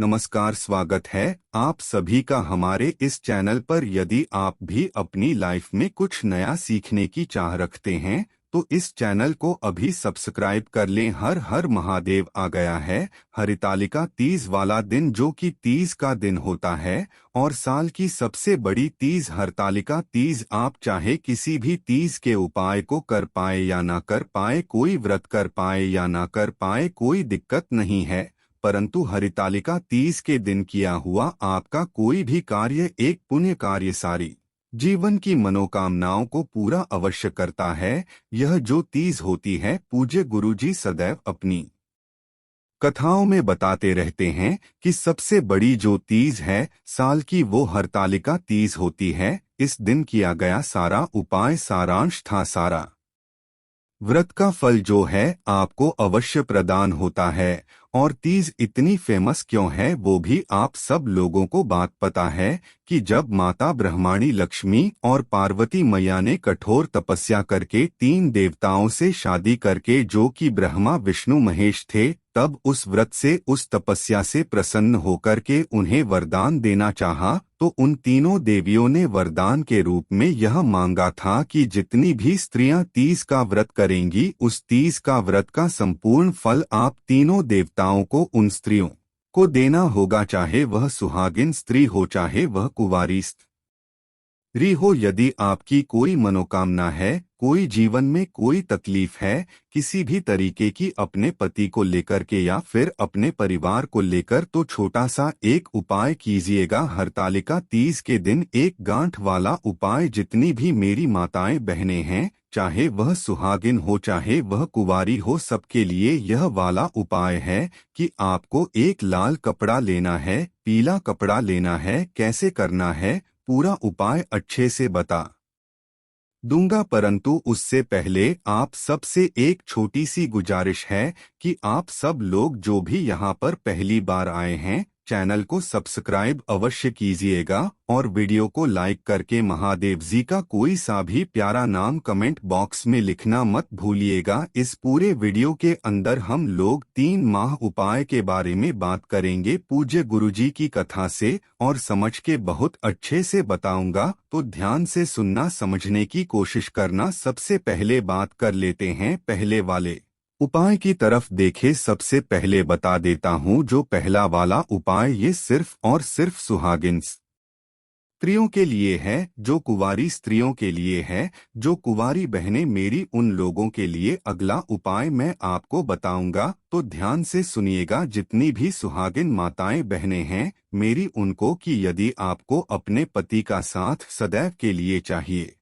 नमस्कार, स्वागत है आप सभी का हमारे इस चैनल पर। यदि आप भी अपनी लाइफ में कुछ नया सीखने की चाह रखते हैं तो इस चैनल को अभी सब्सक्राइब कर लें। हर हर महादेव। आ गया है हरितालिका तीज वाला दिन, जो कि तीज का दिन होता है और साल की सबसे बड़ी तीज हरतालिका तीज। आप चाहे किसी भी तीज के उपाय को कर पाए या ना कर पाए, कोई व्रत कर पाए या ना कर पाए, कोई दिक्कत नहीं है, परंतु हरितालिका तीज के दिन किया हुआ आपका कोई भी कार्य एक पुण्य कार्य सारी जीवन की मनोकामनाओं को पूरा अवश्य करता है। यह जो तीज होती है, पूज्य गुरुजी सदैव अपनी कथाओं में बताते रहते हैं कि सबसे बड़ी जो तीज है साल की, वो हरतालिका तीज होती है। इस दिन किया गया सारा उपाय सारांश था सारा व्रत का फल जो है आपको अवश्य प्रदान होता है। और तीज इतनी फेमस क्यों है वो भी आप सब लोगों को बात पता है कि जब माता ब्रह्माणी लक्ष्मी और पार्वती मैया ने कठोर तपस्या करके 3 देवताओं से शादी करके, जो कि ब्रह्मा विष्णु महेश थे, तब उस व्रत से उस तपस्या से प्रसन्न होकर के उन्हें वरदान देना चाहा, तो उन तीनों देवियों ने वरदान के रूप में यह मांगा था कि जितनी भी स्त्रियां तीज का व्रत करेंगी, उस तीज का व्रत का संपूर्ण फल आप तीनों देवताओं को उन स्त्रियों को देना होगा, चाहे वह सुहागिन स्त्री हो चाहे वह कुंवारी स्त्री हो। यदि आपकी कोई मनोकामना है, कोई जीवन में कोई तकलीफ है किसी भी तरीके की, अपने पति को लेकर के या फिर अपने परिवार को लेकर, तो छोटा सा एक उपाय कीजिएगा हरतालिका तीज के दिन। एक गांठ वाला उपाय। जितनी भी मेरी माताएं बहनें हैं, चाहे वह सुहागिन हो चाहे वह कुंवारी हो, सबके लिए यह वाला उपाय है कि आपको एक लाल कपड़ा लेना है, पीला कपड़ा लेना है। कैसे करना है पूरा उपाय अच्छे से बता दूंगा, परंतु उससे पहले आप सबसे एक छोटी सी गुजारिश है कि आप सब लोग जो भी यहाँ पर पहली बार आए हैं, चैनल को सब्सक्राइब अवश्य कीजिएगा और वीडियो को लाइक करके महादेव जी का कोई सा भी प्यारा नाम कमेंट बॉक्स में लिखना मत भूलिएगा। इस पूरे वीडियो के अंदर हम लोग 3 माह उपाय के बारे में बात करेंगे पूज्य गुरुजी की कथा से, और समझ के बहुत अच्छे से बताऊंगा, तो ध्यान से सुनना, समझने की कोशिश करना। सबसे पहले बात कर लेते हैं पहले वाले उपाय की तरफ। देखे, सबसे पहले बता देता हूँ जो पहला वाला उपाय, ये सिर्फ और सिर्फ सुहागिन स्त्रियों के लिए है, जो कुंवारी स्त्रियों के लिए है, जो कुंवारी बहनें मेरी, उन लोगों के लिए अगला उपाय मैं आपको बताऊंगा, तो ध्यान से सुनिएगा। जितनी भी सुहागिन माताएं बहनें हैं मेरी, उनको कि यदि आपको अपने पति का साथ सदैव के लिए चाहिए,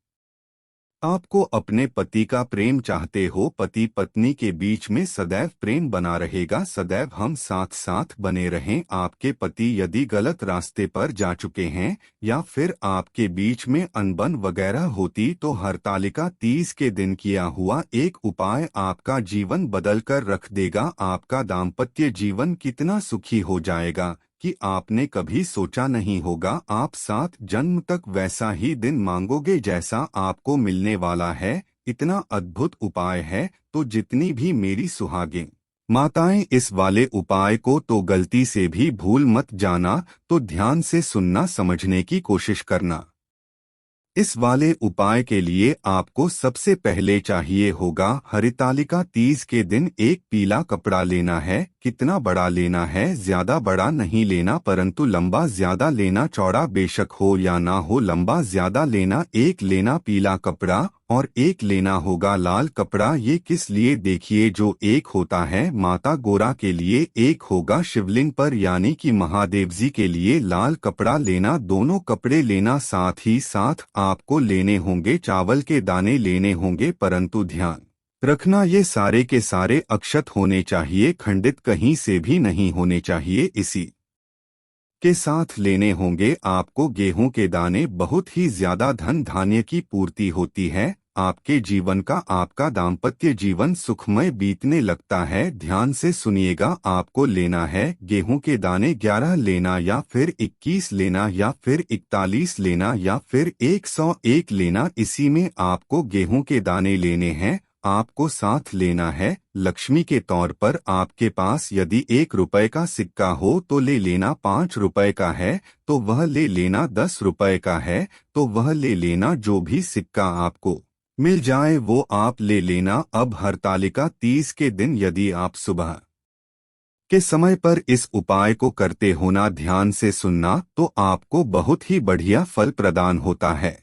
आपको अपने पति का प्रेम चाहते हो, पति पत्नी के बीच में सदैव प्रेम बना रहेगा, सदैव हम साथ साथ बने रहें। आपके पति यदि गलत रास्ते पर जा चुके हैं या फिर आपके बीच में अनबन वगैरह होती, तो हरतालिका तीज के दिन किया हुआ एक उपाय आपका जीवन बदल कर रख देगा। आपका दाम्पत्य जीवन कितना सुखी हो जाएगा कि आपने कभी सोचा नहीं होगा। आप 7 जन्म तक वैसा ही दिन मांगोगे जैसा आपको मिलने वाला है। इतना अद्भुत उपाय है। तो जितनी भी मेरी सुहागिन माताएं इस वाले उपाय को तो गलती से भी भूल मत जाना, तो ध्यान से सुनना, समझने की कोशिश करना। इस वाले उपाय के लिए आपको सबसे पहले चाहिए होगा, हरितालिका तीज के दिन एक पीला कपड़ा लेना है। कितना बड़ा लेना है? ज्यादा बड़ा नहीं लेना, परंतु लंबा ज्यादा लेना। चौड़ा बेशक हो या ना हो, लंबा ज्यादा लेना। एक लेना पीला कपड़ा और एक लेना होगा लाल कपड़ा। ये किस लिए? देखिए, जो एक होता है माता गोरा के लिए, एक होगा शिवलिंग पर यानी कि महादेव जी के लिए लाल कपड़ा लेना। दोनों कपड़े लेना। साथ ही साथ आपको लेने होंगे चावल के दाने लेने होंगे, परंतु ध्यान रखना ये सारे के सारे अक्षत होने चाहिए, खंडित कहीं से भी नहीं होने चाहिए। इसी के साथ लेने होंगे आपको गेहूं के दाने। बहुत ही ज्यादा धन धान्य की पूर्ति होती है आपके जीवन का, आपका दाम्पत्य जीवन सुखमय बीतने लगता है। ध्यान से सुनिएगा, आपको लेना है गेहूं के दाने 11 लेना या फिर 21 लेना या फिर 41 लेना या फिर 101 लेना। इसी में आपको गेहूं के दाने लेने हैं आपको साथ लेना है। लक्ष्मी के तौर पर आपके पास यदि 1 रुपए का सिक्का हो तो ले लेना, 5 रुपए का है तो वह ले लेना, 10 रुपए का है तो वह ले लेना, जो भी सिक्का आपको मिल जाए वो आप ले लेना। अब हरतालिका तीज के दिन यदि आप सुबह के समय पर इस उपाय को करते होना, ध्यान से सुनना, तो आपको बहुत ही बढ़िया फल प्रदान होता है।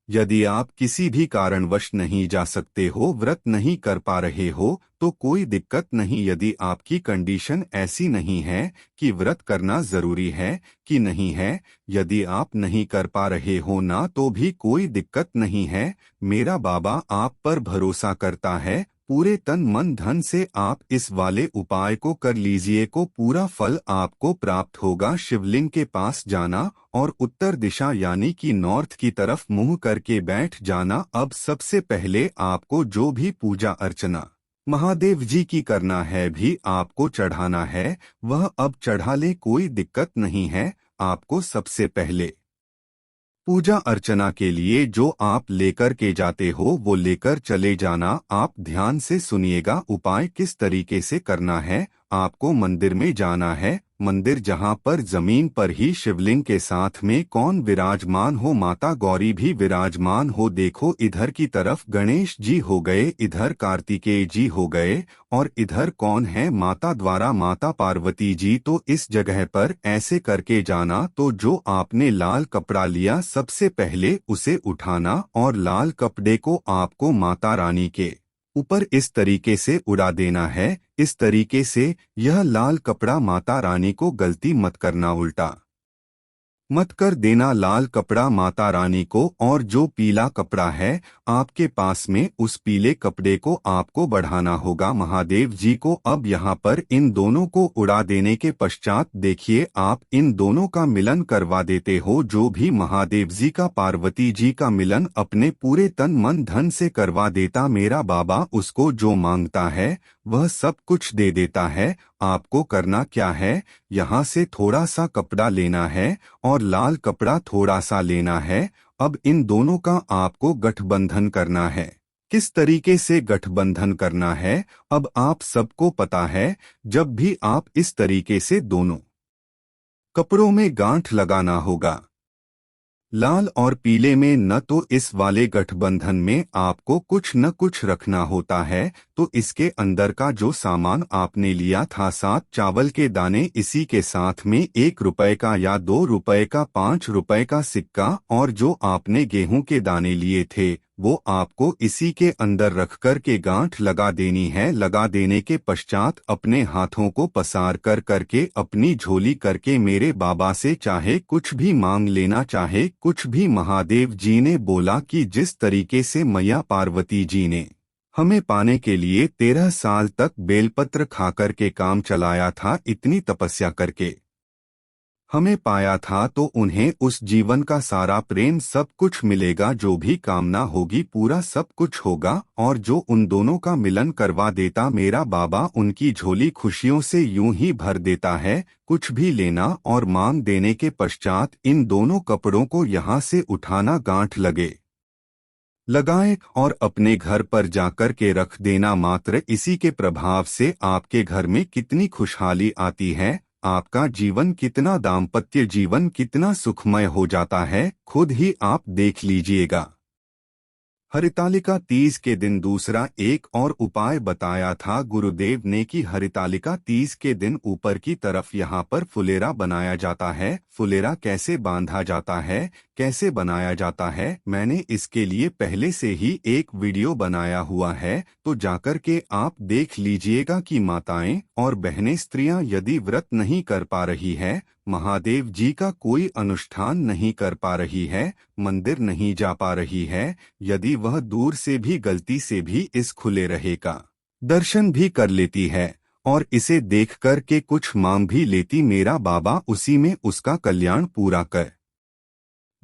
यदि आप किसी भी कारणवश नहीं जा सकते हो, व्रत नहीं कर पा रहे हो, तो कोई दिक्कत नहीं। यदि आपकी कंडीशन ऐसी नहीं है कि व्रत करना जरूरी है कि नहीं है, यदि आप नहीं कर पा रहे हो ना, तो भी कोई दिक्कत नहीं है। मेरा बाबा आप पर भरोसा करता है। पूरे तन मन धन से आप इस वाले उपाय को कर लीजिए, को पूरा फल आपको प्राप्त होगा। शिवलिंग के पास जाना और उत्तर दिशा यानी कि नॉर्थ की तरफ मुंह करके बैठ जाना। अब सबसे पहले आपको जो भी पूजा अर्चना महादेव जी की करना है, भी आपको चढ़ाना है, वह अब चढ़ा ले, कोई दिक्कत नहीं है। आपको सबसे पहले पूजा अर्चना के लिए जो आप लेकर के जाते हो वो लेकर चले जाना। आप ध्यान से सुनिएगा, उपाय किस तरीके से करना है। आपको मंदिर में जाना है। मंदिर जहाँ पर जमीन पर ही शिवलिंग के साथ में कौन विराजमान हो, माता गौरी भी विराजमान हो। देखो इधर की तरफ गणेश जी हो गए, इधर कार्तिकेय जी हो गए, और इधर कौन है, माता द्वारा माता पार्वती जी। तो इस जगह पर ऐसे करके जाना। तो जो आपने लाल कपड़ा लिया, सबसे पहले उसे उठाना और लाल कपड़े को आपको माता रानी के ऊपर इस तरीके से उड़ा देना है। इस तरीके से यह लाल कपड़ा माता रानी को गलती मत करना, उल्टा मत कर देना लाल कपड़ा माता रानी को। और जो पीला कपड़ा है आपके पास में, उस पीले कपड़े को आपको बढ़ाना होगा महादेव जी को। अब यहाँ पर इन दोनों को उड़ा देने के पश्चात देखिए, आप इन दोनों का मिलन करवा देते हो। जो भी महादेव जी का पार्वती जी का मिलन अपने पूरे तन मन धन से करवा देता, मेरा बाबा उसको जो मांगता है वह सब कुछ दे देता है। आपको करना क्या है, यहाँ से थोड़ा सा कपड़ा लेना है और लाल कपड़ा थोड़ा सा लेना है। अब इन दोनों का आपको गठबंधन करना है। किस तरीके से गठबंधन करना है अब आप सबको पता है। जब भी आप इस तरीके से दोनों कपड़ों में गांठ लगाना होगा, लाल और पीले में, न तो इस वाले गठबंधन में आपको कुछ न कुछ रखना होता है। तो इसके अंदर का जो सामान आपने लिया था, 7 चावल के दाने, इसी के साथ में 1 रुपए का या 2 रुपए का, 5 रुपए का सिक्का, और जो आपने गेहूं के दाने लिए थे वो आपको इसी के अंदर रख कर के गांठ लगा देनी है। लगा देने के पश्चात अपने हाथों को पसार कर करके अपनी झोली करके मेरे बाबा से चाहे कुछ भी मांग लेना, चाहे कुछ भी। महादेव जी ने बोला कि जिस तरीके से मैया पार्वती जी ने हमें पाने के लिए 13 साल तक बेलपत्र खाकर के काम चलाया था, इतनी तपस्या करके हमें पाया था, तो उन्हें उस जीवन का सारा प्रेम सब कुछ मिलेगा। जो भी कामना होगी पूरा सब कुछ होगा। और जो उन दोनों का मिलन करवा देता, मेरा बाबा उनकी झोली खुशियों से यूं ही भर देता है। कुछ भी लेना और मांग देने के पश्चात इन दोनों कपड़ों को यहाँ से उठाना, गांठ लगाए और अपने घर पर जाकर के रख देना। मात्र इसी के प्रभाव से आपके घर में कितनी खुशहाली आती है, आपका जीवन कितना, दाम्पत्य जीवन कितना सुखमय हो जाता है, खुद ही आप देख लीजिएगा। हरितालिका तीज के दिन दूसरा एक और उपाय बताया था गुरुदेव ने कि हरितालिका तीज के दिन ऊपर की तरफ यहाँ पर फुलेरा बनाया जाता है। फुलेरा कैसे बांधा जाता है, कैसे बनाया जाता है, मैंने इसके लिए पहले से ही एक वीडियो बनाया हुआ है, तो जाकर के आप देख लीजिएगा कि माताएं और बहनें, स्त्रियां यदि व्रत नहीं कर पा रही है, महादेव जी का कोई अनुष्ठान नहीं कर पा रही है, मंदिर नहीं जा पा रही है, यदि वह दूर से भी गलती से भी इस खुले रहे का दर्शन भी कर लेती है और इसे देख कर के कुछ मांग भी लेती, मेरा बाबा उसी में उसका कल्याण पूरा कर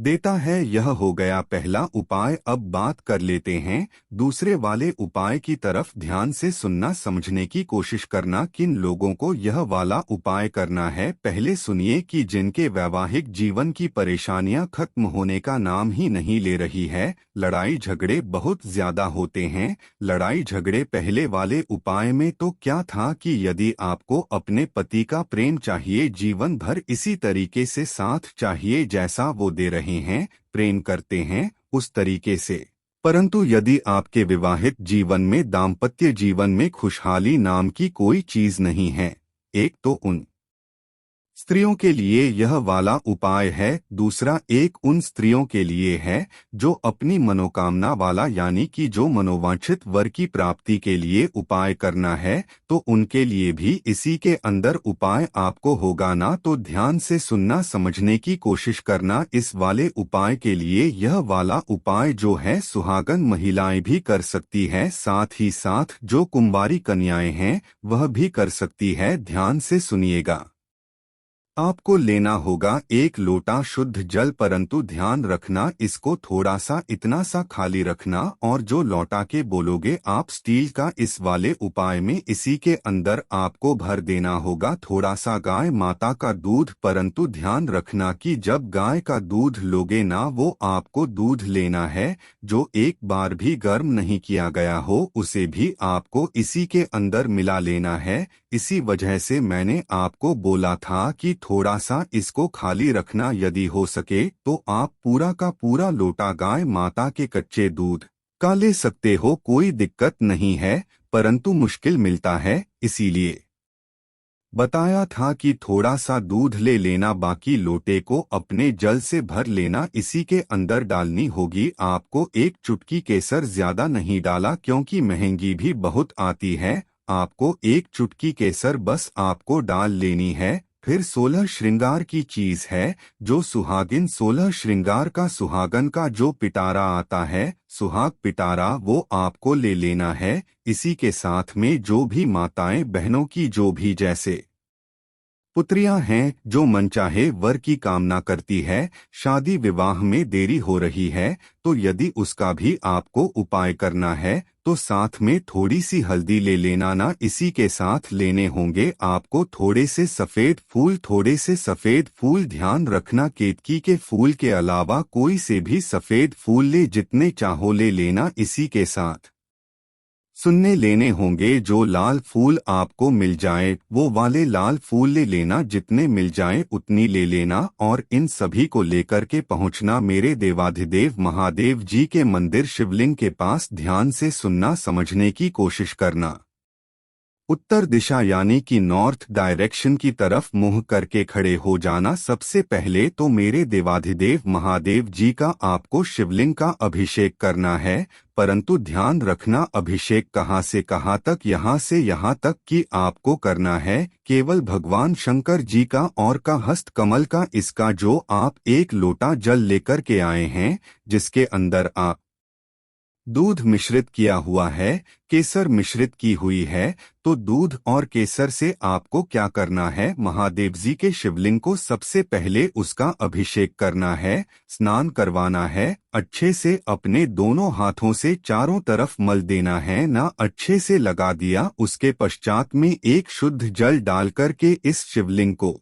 देता है। यह हो गया पहला उपाय। अब बात कर लेते हैं दूसरे वाले उपाय की तरफ। ध्यान से सुनना, समझने की कोशिश करना किन लोगों को यह वाला उपाय करना है। पहले सुनिए कि जिनके वैवाहिक जीवन की परेशानियां खत्म होने का नाम ही नहीं ले रही है, लड़ाई झगड़े बहुत ज्यादा होते हैं। लड़ाई झगड़े पहले वाले उपाय में तो क्या था कि यदि आपको अपने पति का प्रेम चाहिए, जीवन भर इसी तरीके से साथ चाहिए जैसा वो दे रहे हैं, प्रेम करते हैं उस तरीके से, परंतु यदि आपके विवाहित जीवन में, दाम्पत्य जीवन में खुशहाली नाम की कोई चीज नहीं है, एक तो उन स्त्रियों के लिए यह वाला उपाय है। दूसरा एक उन स्त्रियों के लिए है जो अपनी मनोकामना वाला, यानी कि जो मनोवांछित वर की प्राप्ति के लिए उपाय करना है, तो उनके लिए भी इसी के अंदर उपाय आपको होगा ना। तो ध्यान से सुनना, समझने की कोशिश करना। इस वाले उपाय के लिए यह वाला उपाय जो है सुहागन महिलाएं भी कर सकती है, साथ ही साथ जो कुंवारी कन्याएं हैं वह भी कर सकती है। ध्यान से सुनिएगा। आपको लेना होगा एक लोटा शुद्ध जल, परंतु ध्यान रखना इसको थोड़ा सा, इतना सा खाली रखना, और जो लौटा के बोलोगे आप स्टील का, इस वाले उपाय में इसी के अंदर आपको भर देना होगा थोड़ा सा गाय माता का दूध। परंतु ध्यान रखना कि जब गाय का दूध लोगे ना, वो आपको दूध लेना है जो एक बार भी गर्म नहीं किया गया हो, उसे भी आपको इसी के अंदर मिला लेना है। इसी वजह से मैंने आपको बोला था कि थोड़ा सा इसको खाली रखना। यदि हो सके तो आप पूरा का पूरा लोटा गाय माता के कच्चे दूध का ले सकते हो, कोई दिक्कत नहीं है, परंतु मुश्किल मिलता है, इसीलिए बताया था कि थोड़ा सा दूध ले लेना, बाकी लोटे को अपने जल से भर लेना। इसी के अंदर डालनी होगी आपको एक चुटकी केसर, ज्यादा नहीं डाला क्योंकि महंगी भी बहुत आती है। आपको एक चुटकी केसर बस आपको डाल लेनी है। फिर 16 श्रृंगार की चीज है जो सुहागिन, 16 श्रृंगार का सुहागन का जो पिटारा आता है, सुहाग पिटारा, वो आपको ले लेना है। इसी के साथ में जो भी माताएं बहनों की जो भी जैसे पुत्रियां हैं, जो मनचाहे वर की कामना करती है, शादी विवाह में देरी हो रही है, तो यदि उसका भी आपको उपाय करना है तो साथ में थोड़ी सी हल्दी ले लेना ना। इसी के साथ लेने होंगे आपको थोड़े से सफेद फूल, थोड़े से सफेद फूल। ध्यान रखना केतकी के फूल के अलावा कोई से भी सफेद फूल ले, जितने चाहो ले लेना। इसी के साथ सुनने लेने होंगे जो लाल फूल आपको मिल जाए वो वाले लाल फूल ले लेना, जितने मिल जाए उतनी ले लेना, और इन सभी को लेकर के पहुंचना मेरे देवाधिदेव महादेव जी के मंदिर शिवलिंग के पास। ध्यान से सुनना, समझने की कोशिश करना। उत्तर दिशा यानी कि नॉर्थ डायरेक्शन की तरफ मुंह करके खड़े हो जाना। सबसे पहले तो मेरे देवाधिदेव महादेव जी का आपको शिवलिंग का अभिषेक करना है, परंतु ध्यान रखना अभिषेक कहाँ से कहाँ तक, यहाँ से यहाँ तक कि आपको करना है केवल भगवान शंकर जी का और का हस्त कमल का। इसका जो आप एक लोटा जल लेकर के आए हैं, जिसके अंदर आप दूध मिश्रित किया हुआ है, केसर मिश्रित की हुई है, तो दूध और केसर से आपको क्या करना है, महादेव जी के शिवलिंग को सबसे पहले उसका अभिषेक करना है, स्नान करवाना है। अच्छे से अपने दोनों हाथों से चारों तरफ मल देना है ना, अच्छे से लगा दिया। उसके पश्चात में एक शुद्ध जल डालकर के इस शिवलिंग को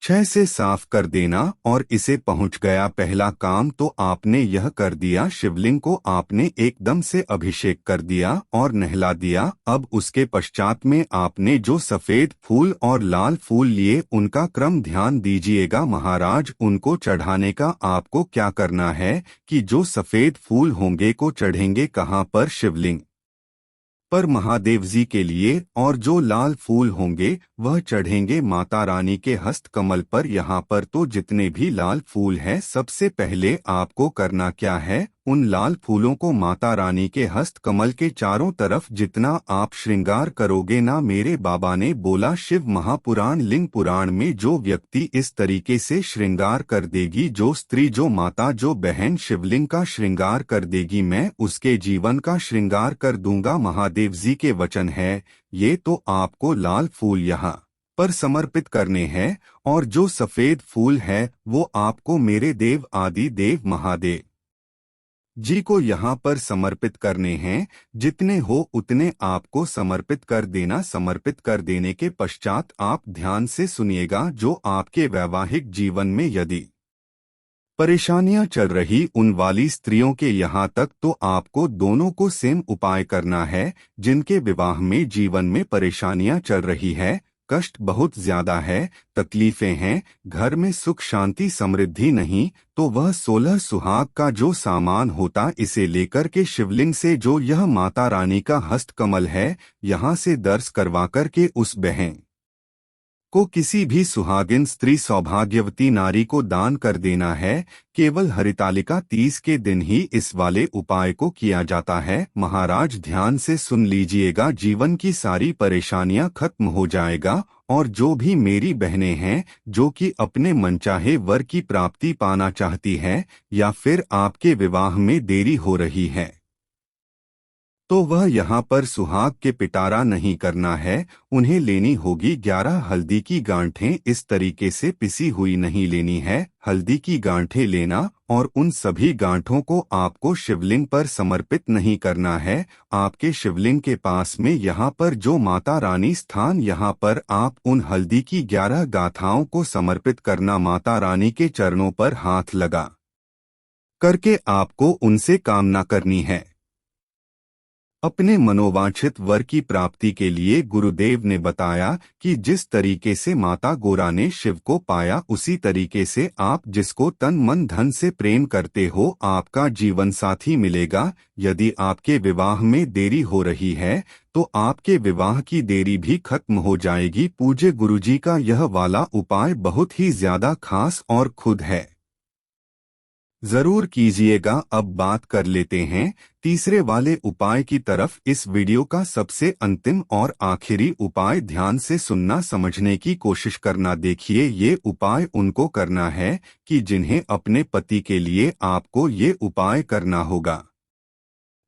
6 से साफ कर देना। और इसे पहुंच गया पहला काम तो आपने यह कर दिया, शिवलिंग को आपने एकदम से अभिषेक कर दिया और नहला दिया। अब उसके पश्चात में आपने जो सफेद फूल और लाल फूल लिए उनका क्रम ध्यान दीजिएगा महाराज। उनको चढ़ाने का आपको क्या करना है कि जो सफेद फूल होंगे को चढ़ेंगे कहाँ पर, शिवलिंग पर महादेव जी के लिए, और जो लाल फूल होंगे वह चढ़ेंगे माता रानी के हस्त कमल पर। यहाँ पर तो जितने भी लाल फूल हैं, सबसे पहले आपको करना क्या है, उन लाल फूलों को माता रानी के हस्त कमल के चारों तरफ जितना आप श्रृंगार करोगे ना, मेरे बाबा ने बोला शिव महापुराण लिंग पुराण में जो व्यक्ति इस तरीके से श्रृंगार कर देगी, जो स्त्री, जो माता, जो बहन शिवलिंग का श्रृंगार कर देगी, मैं उसके जीवन का श्रृंगार कर दूंगा। महादेव जी के वचन है ये। तो आपको लाल फूल यहाँ पर समर्पित करने हैं, और जो सफेद फूल है वो आपको मेरे देव आदि देव महादेव जी को यहाँ पर समर्पित करने हैं। जितने हो उतने आपको समर्पित कर देना। समर्पित कर देने के पश्चात आप ध्यान से सुनिएगा। जो आपके वैवाहिक जीवन में यदि परेशानियां चल रही उन वाली स्त्रियों के यहाँ तक, तो आपको दोनों को सेम उपाय करना है। जिनके विवाह में जीवन में परेशानियां चल रही है, कष्ट बहुत ज्यादा है, तकलीफें हैं, घर में सुख शांति समृद्धि नहीं, तो वह 16 सुहाग का जो सामान होता इसे लेकर के शिवलिंग से, जो यह माता रानी का हस्तकमल है, यहाँ से दर्श करवा कर के उस बहन को, किसी भी सुहागिन स्त्री सौभाग्यवती नारी को दान कर देना है। केवल हरितालिका तीज के दिन ही इस वाले उपाय को किया जाता है। महाराज ध्यान से सुन लीजिएगा, जीवन की सारी परेशानियां खत्म हो जाएगा। और जो भी मेरी बहनें हैं जो कि अपने मनचाहे वर की प्राप्ति पाना चाहती हैं, या फिर आपके विवाह में देरी हो रही है, तो वह यहाँ पर सुहाग के पिटारा नहीं करना है। उन्हें लेनी होगी 11 हल्दी की गांठें। इस तरीके से पिसी हुई नहीं लेनी है, हल्दी की गांठें लेना, और उन सभी गांठों को आपको शिवलिंग पर समर्पित नहीं करना है। आपके शिवलिंग के पास में यहाँ पर जो माता रानी स्थान, यहाँ पर आप उन हल्दी की 11 गाथाओं को समर्पित करना। माता रानी के चरणों पर हाथ लगा करके आपको उनसे कामना करनी है। अपने मनोवांछित वर की प्राप्ति के लिए गुरुदेव ने बताया कि जिस तरीके से माता गोरा ने शिव को पाया, उसी तरीके से आप जिसको तन मन धन से प्रेम करते हो, आपका जीवन साथी मिलेगा। यदि आपके विवाह में देरी हो रही है, तो आपके विवाह की देरी भी खत्म हो जाएगी। पूज्य गुरुजी का यह वाला उपाय बहुत ही ज्यादा खास और खुद है, जरूर कीजिएगा। अब बात कर लेते हैं तीसरे वाले उपाय की तरफ। इस वीडियो का सबसे अंतिम और आखिरी उपाय ध्यान से सुनना, समझने की कोशिश करना। देखिए, ये उपाय उनको करना है कि जिन्हें अपने पति के लिए आपको ये उपाय करना होगा।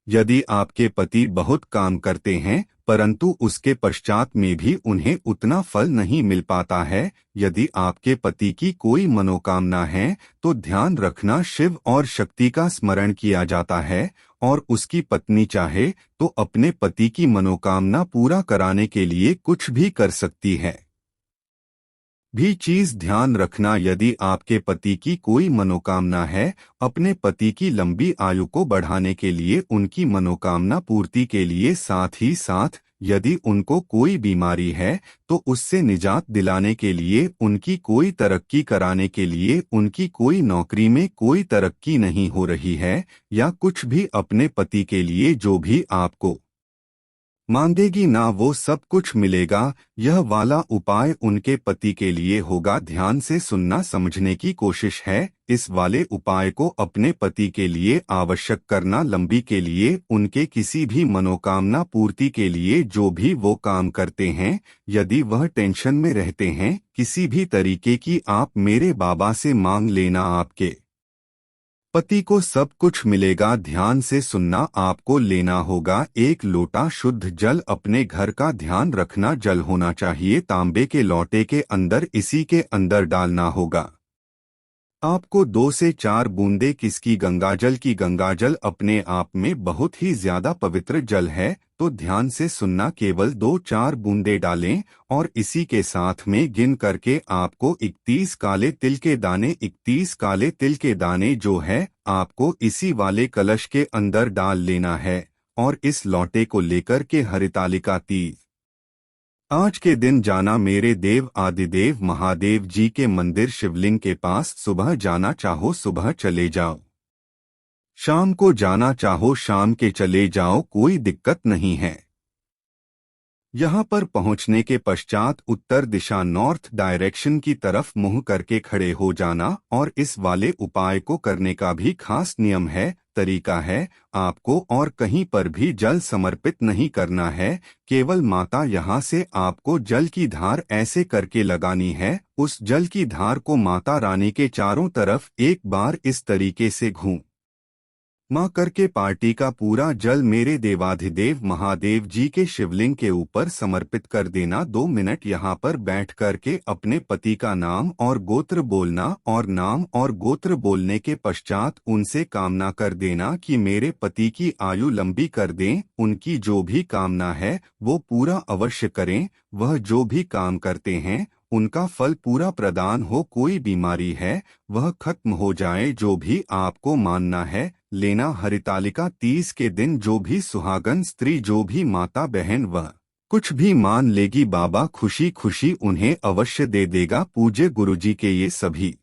यदि आपके पति बहुत काम करते हैं परंतु उसके पश्चात में भी उन्हें उतना फल नहीं मिल पाता है, यदि आपके पति की कोई मनोकामना है, तो ध्यान रखना शिव और शक्ति का स्मरण किया जाता है। और उसकी पत्नी चाहे तो अपने पति की मनोकामना पूरा कराने के लिए कुछ भी कर सकती है। भी चीज ध्यान रखना, यदि आपके पति की कोई मनोकामना है, अपने पति की लंबी आयु को बढ़ाने के लिए, उनकी मनोकामना पूर्ति के लिए, साथ ही साथ यदि उनको कोई बीमारी है तो उससे निजात दिलाने के लिए, उनकी कोई तरक्की कराने के लिए, उनकी कोई नौकरी में कोई तरक्की नहीं हो रही है, या कुछ भी अपने पति के लिए जो भी आपको मांगेगी ना वो सब कुछ मिलेगा। यह वाला उपाय उनके पति के लिए होगा। ध्यान से सुनना, समझने की कोशिश है। इस वाले उपाय को अपने पति के लिए आवश्यक करना, लंबी के लिए, उनके किसी भी मनोकामना पूर्ति के लिए जो भी वो काम करते हैं। यदि वह टेंशन में रहते हैं किसी भी तरीके की, आप मेरे बाबा से मांग लेना, आपके पति को सब कुछ मिलेगा। ध्यान से सुनना, आपको लेना होगा 1 लोटा शुद्ध जल। अपने घर का ध्यान रखना, जल होना चाहिए तांबे के लोटे के अंदर, इसी के अंदर डालना होगा आपको 2 से 4 बूंदे किसकी, गंगाजल की। गंगाजल अपने आप में बहुत ही ज्यादा पवित्र जल है, तो ध्यान से सुनना, केवल 2-4 बूंदे डालें। और इसी के साथ में गिन करके आपको 31 काले तिल के दाने, 31 काले तिल के दाने जो है आपको इसी वाले कलश के अंदर डाल लेना है। और इस लौटे को लेकर के हरितालिका तीज आज के दिन जाना। मेरे देव आदिदेव महादेव जी के मंदिर शिवलिंग के पास सुबह जाना चाहो सुबह चले जाओ, शाम को जाना चाहो शाम के चले जाओ, कोई दिक्कत नहीं है। यहाँ पर पहुँचने के पश्चात उत्तर दिशा नॉर्थ डायरेक्शन की तरफ मुंह करके खड़े हो जाना। और इस वाले उपाय को करने का भी खास नियम है, तरीका है। आपको और कहीं पर भी जल समर्पित नहीं करना है, केवल माता यहाँ से आपको जल की धार ऐसे करके लगानी है। उस जल की धार को माता रानी के चारों तरफ एक बार इस तरीके से घूम माँ करके पार्टी का पूरा जल मेरे देवाधिदेव महादेव जी के शिवलिंग के ऊपर समर्पित कर देना। 2 मिनट यहाँ पर बैठ करके अपने पति का नाम और गोत्र बोलना और नाम और गोत्र बोलने के पश्चात उनसे कामना कर देना कि मेरे पति की आयु लंबी कर दें। उनकी जो भी कामना है वो पूरा अवश्य करें। वह जो भी काम करते हैं उनका फल पूरा प्रदान हो। कोई बीमारी है वह खत्म हो जाए। जो भी आपको मानना है लेना। हरितालिका 30 के दिन जो भी सुहागन स्त्री, जो भी माता बहन, वह कुछ भी मान लेगी, बाबा खुशी खुशी उन्हें अवश्य दे देगा। पूज्य गुरुजी के ये सभी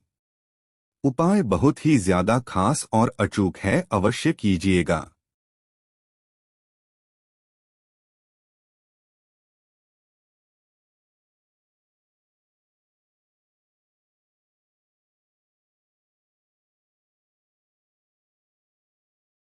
उपाय बहुत ही ज्यादा खास और अचूक है, अवश्य कीजिएगा।